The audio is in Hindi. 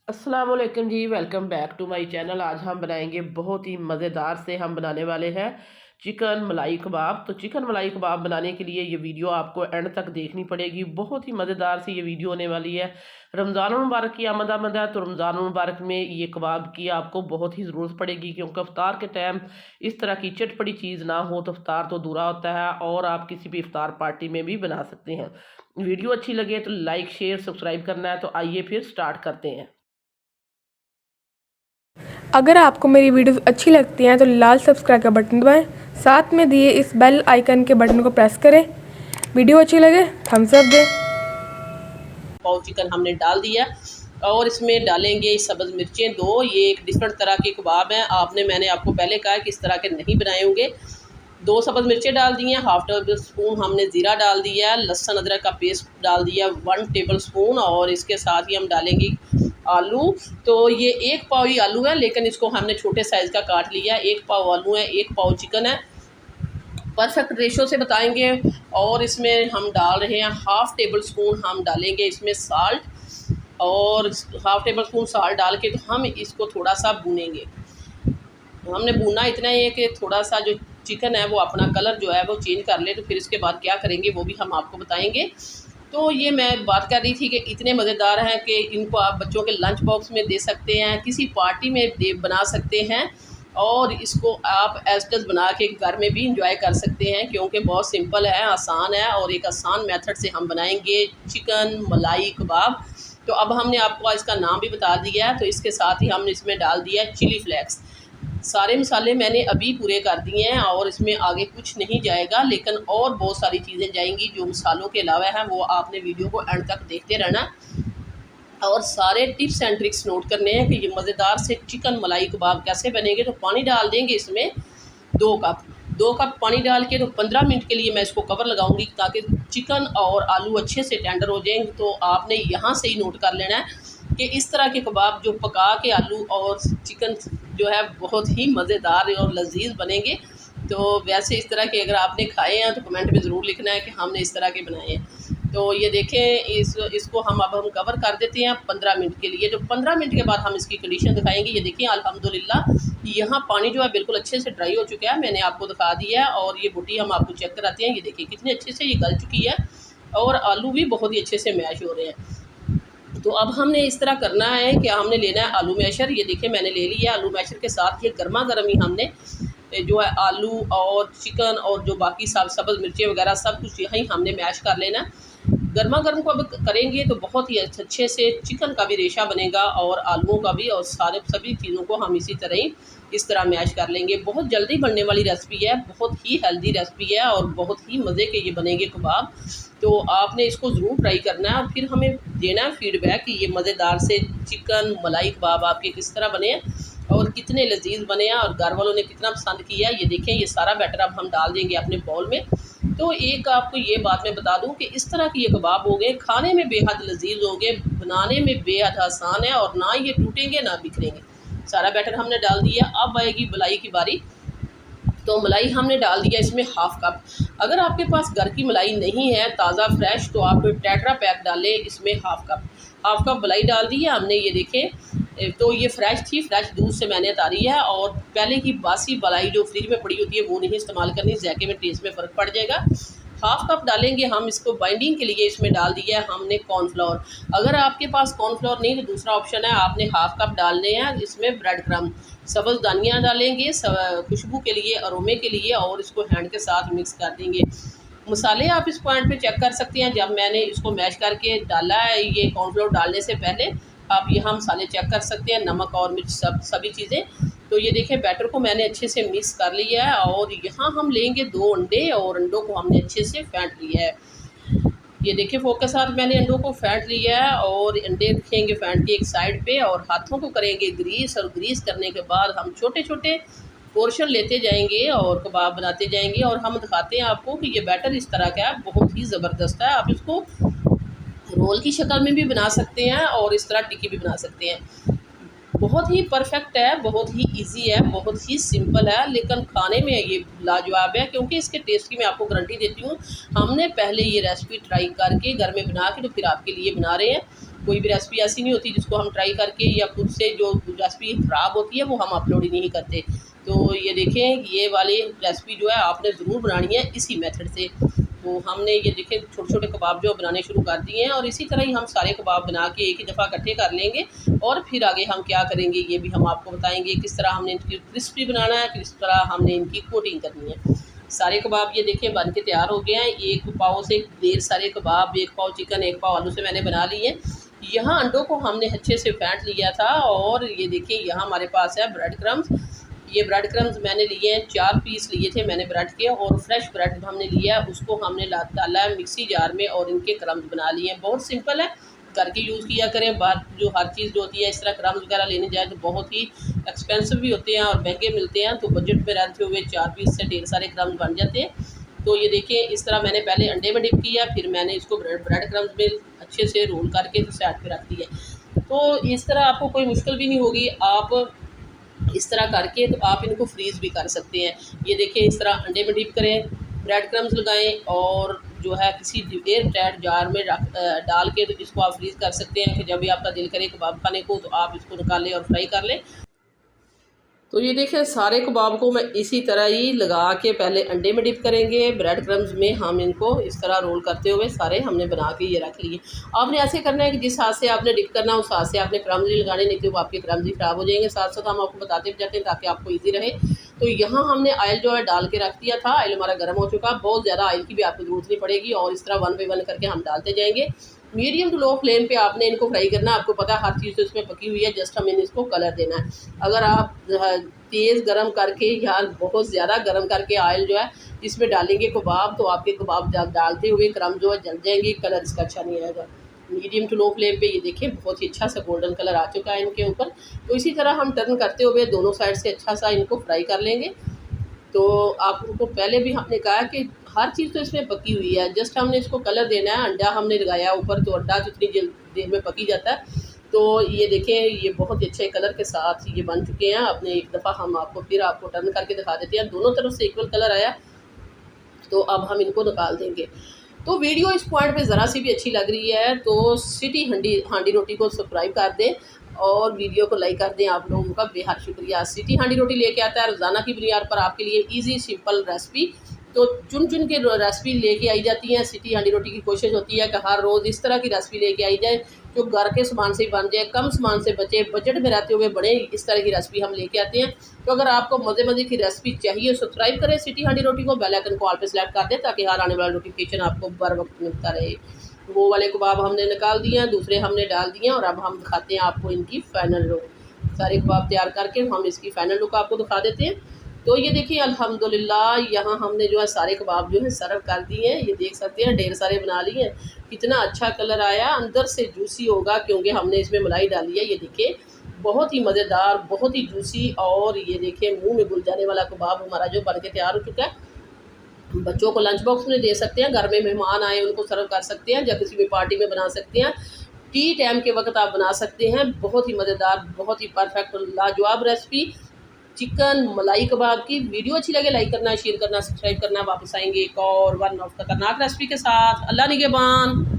अस्सलाम वालेकुम जी, welcome back to my channel. आज हम बनाएंगे बहुत ही मज़ेदार से हम बनाने वाले हैं चिकन मलाई कबाब। तो चिकन मलाई कबाब बनाने के लिए ये वीडियो आपको एंड तक देखनी पड़ेगी। बहुत ही मज़ेदार सी ये वीडियो होने वाली है। रमज़ान मुबारक की आमद है, तो रमज़ान मुबारक में ये कबाब की आपको बहुत ही ज़रूरत पड़ेगी, क्योंकि इफ्तार के टाइम इस तरह की चटपटी चीज़ ना हो तो इफ्तार तो अधूरा होता है। और आप किसी भी इफ्तार पार्टी में भी बना सकते हैं। वीडियो अच्छी लगे तो लाइक शेयर सब्सक्राइब करना है। तो आइए फिर स्टार्ट करते हैं। अगर आपको मेरी वीडियोस अच्छी लगती हैं तो लाल सब्सक्राइब का बटन दबाएं, साथ में दिए इस बेल आइकन के बटन को प्रेस करें। वीडियो अच्छी लगे थम्स अप दें। पाव चिकन हमने डाल दिया और इसमें डालेंगे सब्ज़ मिर्चें दो। ये एक डिफरेंट तरह के कबाब हैं। मैंने आपको पहले कहा कि इस तरह के नहीं बनाए होंगे। दो सब्ज़ मिर्चें डाल दी हैं, हाफ टेबल स्पून हमने ज़ीरा डाल दिया, लहसुन अदरक का पेस्ट डाल दिया 1 टेबल स्पून, और इसके साथ ही हम डालेंगे आलू। तो ये 1 पाव ही आलू है, लेकिन इसको हमने छोटे साइज़ का काट लिया। 1 पाव आलू है, 1 पाव चिकन है। परफेक्ट रेशो से बताएंगे। और इसमें हम डाल रहे हैं हाफ़ टेबल स्पून, हम डालेंगे इसमें साल्ट, और हाफ़ टेबल स्पून साल्ट डाल के तो हम इसको थोड़ा सा भूनेंगे। हमने भूना इतना ही है कि थोड़ा सा जो चिकन है वो अपना कलर जो है वो चेंज कर ले। तो फिर इसके बाद क्या करेंगे वो भी हम आपको बताएंगे। तो ये मैं बात कर रही थी कि इतने मज़ेदार हैं कि इनको आप बच्चों के लंच बॉक्स में दे सकते हैं, किसी पार्टी में बना सकते हैं, और इसको आप एज बना के घर में भी इंजॉय कर सकते हैं, क्योंकि बहुत सिंपल है, आसान है, और एक आसान मेथड से हम बनाएंगे चिकन मलाई कबाब। तो अब हमने आपको इसका नाम भी बता दिया है। तो इसके साथ ही हमने इसमें डाल दिया है चिली फ्लेक्स। सारे मसाले मैंने अभी पूरे कर दिए हैं, और इसमें आगे कुछ नहीं जाएगा, लेकिन और बहुत सारी चीज़ें जाएंगी जो मसालों के अलावा हैं। वो आपने वीडियो को एंड तक देखते रहना, और सारे टिप्स एंड ट्रिक्स नोट करने हैं कि ये मज़ेदार से चिकन मलाई कबाब कैसे बनेंगे। तो पानी डाल देंगे इसमें 2 कप पानी डाल के, तो 15 मिनट के लिए मैं इसको कवर लगाऊंगी, ताकि चिकन और आलू अच्छे से टेंडर हो जाएंगे। तो आपने यहाँ से ही नोट कर लेना है कि इस तरह के कबाब जो पका के आलू और चिकन जो है बहुत ही मज़ेदार और लजीज बनेंगे। तो वैसे इस तरह के अगर आपने खाए हैं तो कमेंट में ज़रूर लिखना है कि हमने इस तरह के बनाए हैं। तो ये देखें, इसको हम कवर कर देते हैं 15 मिनट के लिए। जो 15 मिनट के बाद हम इसकी कंडीशन दिखाएंगे। ये देखिए अल्हम्दुलिल्लाह यहाँ पानी जो है बिल्कुल अच्छे से ड्राई हो चुका है, मैंने आपको दिखा दिया है। और ये बोटी हम आपको चेक कराते हैं। ये देखिए कितने अच्छे से ये गल चुकी है, और आलू भी बहुत ही अच्छे से मैश हो रहे हैं। तो अब हमने इस तरह करना है कि हमने लेना है आलू मैशर। ये देखिए मैंने ले लिया आलू मैशर के साथ। ये गर्मा गर्म ही हमने जो है आलू और चिकन और जो बाकी सब्ज़ मिर्चें वगैरह सब कुछ यहीं हमने मैश कर लेना। गर्मा गर्म को अब करेंगे तो बहुत ही अच्छे से चिकन का भी रेशा बनेगा, और आलूओं का भी, और सभी चीज़ों को हम इसी तरह ही इस तरह मैश कर लेंगे। बहुत जल्दी बनने वाली रेसिपी है, बहुत ही हेल्दी रेसिपी है, और बहुत ही मज़े के ये बनेंगे कबाब। तो आपने इसको ज़रूर ट्राई करना है, और फिर हमें देना है फीडबैक कि ये मज़ेदार से चिकन मलाई कबाब आपके किस तरह बने हैं और कितने लजीज बने हैं, और घर वालों ने कितना पसंद किया। ये देखें, ये सारा बैटर अब हम डाल देंगे अपने बाउल में। तो एक आपको ये बात मैं बता दूं कि इस तरह के ये कबाब हो गए, खाने में बेहद लजीज हो गए, बनाने में बेहद आसान है, और ना ये टूटेंगे ना बिखरेंगे। सारा बैटर हमने डाल दिया। अब आएगी मलाई की बारी। तो मलाई हमने डाल दिया इसमें हाफ़ कप। अगर आपके पास घर की मलाई नहीं है ताज़ा फ्रेश, तो आप टेट्रा पैक डालें इसमें हाफ़ कप मलाई डाल दी है हमने। ये देखें, तो ये फ्रेश थी, फ्रेश दूध से मैंने उतारी है, और पहले की बासी मलाई जो फ्रिज में पड़ी होती है वो नहीं इस्तेमाल करनी, जायके में टेस्ट में फ़र्क पड़ जाएगा। हाफ़ कप डालेंगे हम इसको बाइंडिंग के लिए। इसमें डाल दिया है हमने कॉर्नफ्लोर। अगर आपके पास कॉर्नफ्लोर नहीं तो दूसरा ऑप्शन है, आपने हाफ़ कप डालने हैं इसमें ब्रेड क्रम्ब। सब्ज़ दानियाँ डालेंगे खुशबू के लिए, अरोमे के लिए, और इसको हैंड के साथ मिक्स कर देंगे। मसाले आप इस पॉइंट पे चेक कर सकते हैं। जब मैंने इसको मैश करके डाला है, ये कॉर्नफ्लोर डालने से पहले आप यहाँ मसाले चेक कर सकते हैं, नमक और मिर्च सभी चीज़ें। तो ये देखें, बैटर को मैंने अच्छे से मिक्स कर लिया है, और यहाँ हम लेंगे 2 अंडे, और अंडों को हमने अच्छे से फेंट लिया है। ये देखिए फोक के साथ मैंने अंडों को फेंट लिया है, और अंडे रखेंगे फेंट के एक साइड पे, और हाथों को करेंगे ग्रीस, और ग्रीस करने के बाद हम छोटे छोटे पोर्शन लेते जाएंगे और कबाब बनाते जाएंगे। और हम दिखाते हैं आपको कि ये बैटर इस तरह का है, बहुत ही ज़बरदस्त है। आप इसको रोल की शक्ल में भी बना सकते हैं, और इस तरह टिक्की भी बना सकते हैं। बहुत ही परफेक्ट है, बहुत ही इजी है, बहुत ही सिंपल है, लेकिन खाने में ये लाजवाब है, क्योंकि इसके टेस्ट की मैं आपको गारंटी देती हूँ। हमने पहले ये रेसिपी ट्राई करके घर में बना के तो फिर आपके लिए बना रहे हैं। कोई भी रेसिपी ऐसी नहीं होती जिसको हम ट्राई करके या खुद से जो रेसिपी ख़राब होती है वो हम अपलोड ही नहीं करते। तो ये देखें, ये वाली रेसिपी जो है आपने ज़रूर बनानी है इसी मेथड से। तो हमने ये देखें छोटे छोटे कबाब जो बनाने शुरू कर दिए हैं, और इसी तरह ही हम सारे कबाब बना के एक ही दफ़ा इकट्ठे कर लेंगे। और फिर आगे हम क्या करेंगे ये भी हम आपको बताएंगे, किस तरह हमने इनकी क्रिस्पी बनाना है, किस तरह हमने इनकी कोटिंग करनी है। सारे कबाब ये देखें बन के तैयार हो गए हैं। एक पाव से ढेर सारे कबाब, 1 पाव चिकन, 1 पाव आलू से मैंने बना लिए। यहाँ अंडों को हमने अच्छे से फेंट लिया था, और ये देखिए यहाँ हमारे पास है ब्रेड क्रम्स। ये ब्रेड क्रम्स मैंने लिए हैं, 4 पीस लिए थे मैंने ब्रेड के, और फ्रेश ब्रेड हमने लिया है, उसको हमने डाला है मिक्सी जार में और इनके क्रम्स बना लिए हैं। बहुत सिंपल है, करके यूज़ किया करें। बाहर जो हर चीज़ जो होती है इस तरह क्रम्स वगैरह लेने जाए तो बहुत ही एक्सपेंसिव भी होते हैं और महंगे मिलते हैं। तो बजट में रहते हुए 4 पीस से ढेर सारे क्रम्स बन जाते हैं। तो ये देखिए इस तरह मैंने पहले अंडे में डिप किया, फिर मैंने इसको ब्रेड क्रम्स में अच्छे से रोल करके साइड पे रख दिया। तो इस तरह आपको कोई मुश्किल भी नहीं होगी, आप इस तरह करके तो आप इनको फ्रीज़ भी कर सकते हैं। ये देखिए इस तरह अंडे में डिप करें, ब्रेड क्रम्स लगाएं, और जो है किसी एयर टाइट जार में डाल के तो इसको आप फ्रीज़ कर सकते हैं कि जब भी आपका दिल करे कबाब खाने को तो आप इसको निकाल लें और फ्राई कर लें। तो ये देखें सारे कबाब को मैं इसी तरह ही लगा के पहले अंडे में डिप करेंगे, ब्रेड क्रम्स में हम इनको इस तरह रोल करते हुए सारे हमने बना के ये रख लिए। आपने ऐसे करना है कि जिस हाथ से आपने डिप करना है उस हाथ से आपने क्रम्स ही लगाने, नहीं तो वो आपके क्रम्स ही ख़राब हो जाएंगे। साथ साथ हम आपको बताते भी जाते हैं ताकि आपको ईजी रहे। तो यहाँ हमने ऑयल जो है डाल के रख दिया था, ऑयल हमारा गर्म हो चुका, बहुत ज़्यादा ऑयल की भी आपको ज़रूरत नहीं पड़ेगी, और इस तरह 1 बाय 1 करके हम डालते जाएंगे। मीडियम टू लो फ्लेम पे आपने इनको फ्राई करना है। आपको पता है हर चीज़ तो इसमें पकी हुई है, जस्ट हमें इसको कलर देना है। अगर आप तेज़ गरम करके या बहुत ज़्यादा गरम करके ऑयल जो है इसमें डालेंगे कबाब, तो आपके कबाब डालते हुए क्रम जो है जल जाएंगे, कलर इसका अच्छा नहीं आएगा। मीडियम टू लो फ्लेम पे ये देखिए बहुत ही अच्छा सा गोल्डन कलर आ चुका है इनके ऊपर। तो इसी तरह हम टर्न करते हुए दोनों साइड से अच्छा सा इनको फ्राई कर लेंगे। तो आपको पहले भी हमने कहा कि हर चीज़ तो इसमें पकी हुई है, जस्ट हमने इसको कलर देना है। अंडा हमने लगाया ऊपर, तो अंडा जितनी देर में पकी जाता है। तो ये देखें ये बहुत ही अच्छे कलर के साथ ये बन चुके हैं। अपने एक दफ़ा हम आपको टर्न करके दिखा देते हैं, दोनों तरफ से इक्वल कलर आया। तो अब हम इनको निकाल देंगे। तो वीडियो इस पॉइंट पे ज़रा सी भी अच्छी लग रही है तो सिटी हांडी रोटी को सब्सक्राइब कर दें और वीडियो को लाइक कर दें। आप लोगों का बेहद शुक्रिया। सिटी हांडी रोटी लेके आता है रोज़ाना की बुनियाद पर आपके लिए ईजी सिंपल रेसिपी। तो चुन के रेसिपी लेके आई जाती हैं। सिटी हांडी रोटी की कोशिश होती है कि हर रोज़ इस तरह की रेसिपी लेके आई जाए जो घर के सामान से ही बन जाए, कम सामान से बचे, बजट में रहते हुए बने, इस तरह की रेसिपी हम लेके आते हैं। तो अगर आपको मज़े की रेसिपी चाहिए सब्सक्राइब करें सिटी हांडी रोटी को, बेल आइकन को ऑल पे सेलेक्ट कर दें ताकि हर आने वाला नोटिफिकेशन आपको बर वक्त मिलता रहे। वो वाले कबाब हमने निकाल दिए हैं, दूसरे हमने डाल दिए हैं और अब हम दिखाते हैं आपको इनकी फ़ाइनल लुक। सारे कबाब तैयार करके हम इसकी फ़ाइनल लुक आपको दिखा देते हैं। तो ये देखिए अल्हम्दुलिल्लाह यहाँ हमने जो है सारे कबाब जो है सर्व कर दिए हैं। ये देख सकते हैं ढेर सारे बना लिए हैं। कितना अच्छा कलर आया, अंदर से जूसी होगा क्योंकि हमने इसमें मलाई डाली है। ये देखिए बहुत ही मज़ेदार, बहुत ही जूसी, और ये देखिए मुंह में घुल जाने वाला कबाब हमारा जो बन के तैयार हो चुका है। बच्चों को लंच बॉक्स में दे सकते हैं, घर में मेहमान आए उनको सर्व कर सकते हैं, या किसी भी पार्टी में बना सकते हैं, टी टाइम के वक्त आप बना सकते हैं। बहुत ही मज़ेदार, बहुत ही परफेक्ट लाजवाब रेसिपी चिकन मलाई कबाब की। वीडियो अच्छी लगे लाइक करना, शेयर करना, सब्सक्राइब करना। वापस आएंगे एक और वन ऑफ खतरनाक रेसिपी के साथ। अल्लाह निगहबान।